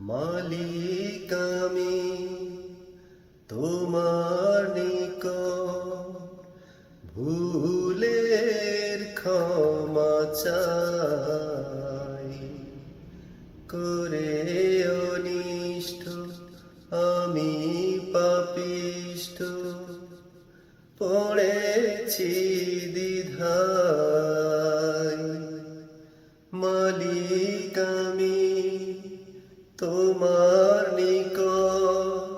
মালিক আমি তোমার নিকট, ভুলের ক্ষমা চাই। করে অনিষ্ট আমি পাপিষ্ঠ, পড়েছি দ্বিধায়। মালিক আমি তোমার নিকট,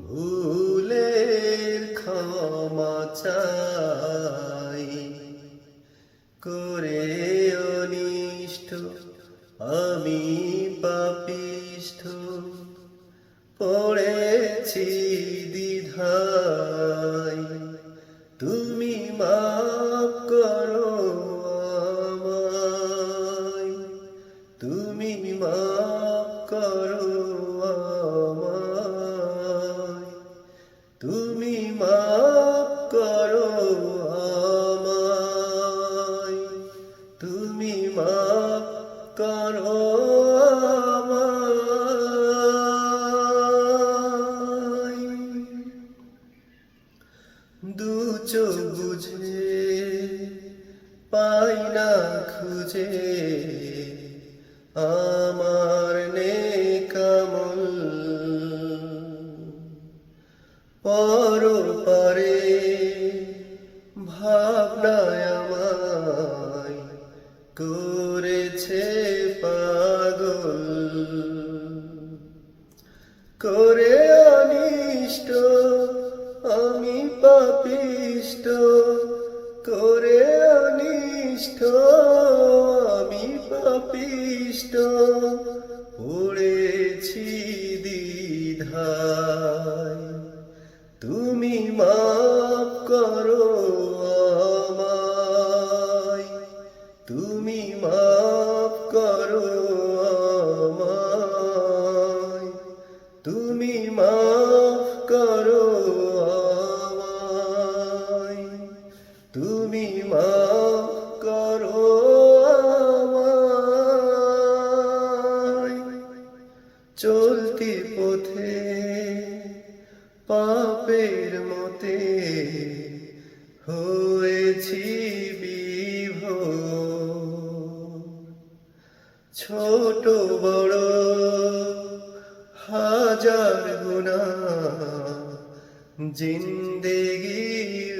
ভুলের ক্ষমা চাই। করে অনিষ্ট আমি পাপিষ্ঠ, পড়েছি দ্বিধায়। তুমি মাফ করো আমায়, তুমি মাফ করো আমায়, তুমি মাফ করো আমায়, তুমি মাফ করো আমায়। দু চোখ বুঝে পাই না খুঁজে আমার নেকামল, পরপারে ভাবনায় আমায় করেছে পাগল। করে অনিষ্ট আমি পাপিষ্ঠ, করে অনিষ্ট আমি পাপিষ্ঠ, পড়েছি দ্বিধায়। তুমি মাফ করো আমায়, তুমি মাফ করো আমায়, তুমি মাফ করো আমায়, তুমি মাফ করো আমায়। চলতি পথে পাপের মতে হয়েছি বিভোর। ছোট বড় হাজার গুনাহ জিন্দেগির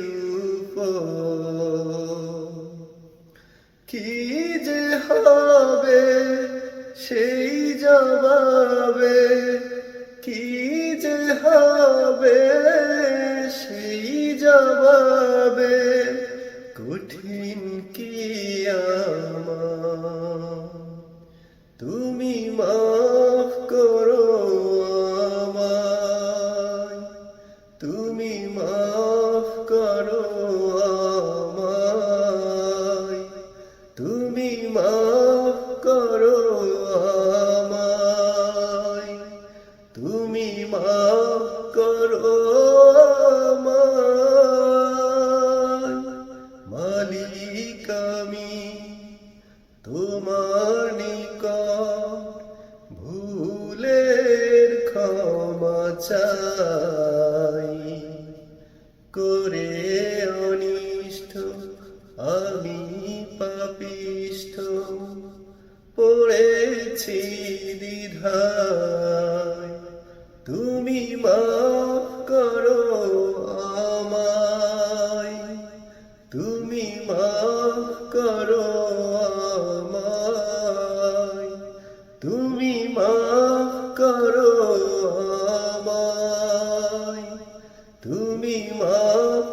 উপর। কি যে হবে সেই জবাবে, কি যে হবে সেই জবাবে, কঠিন কিয়ামত। তুমি মাফ করো আমায়, তুমি মাফ করো আমায়, তুমি মাফ করো আমায়, তুমি মাফ করো আমায়। মালিক আমি তোমার নিকট, ভুলের ক্ষমা চাই। করে অনিষ্ট আমি পাপিষ্ঠ, পড়েছি দ্বিধায়। তুমি মাফ করো আমায়, তুমি মাফ করো আমায়, তুমি মাফ করো আমায়, তুমি মাফ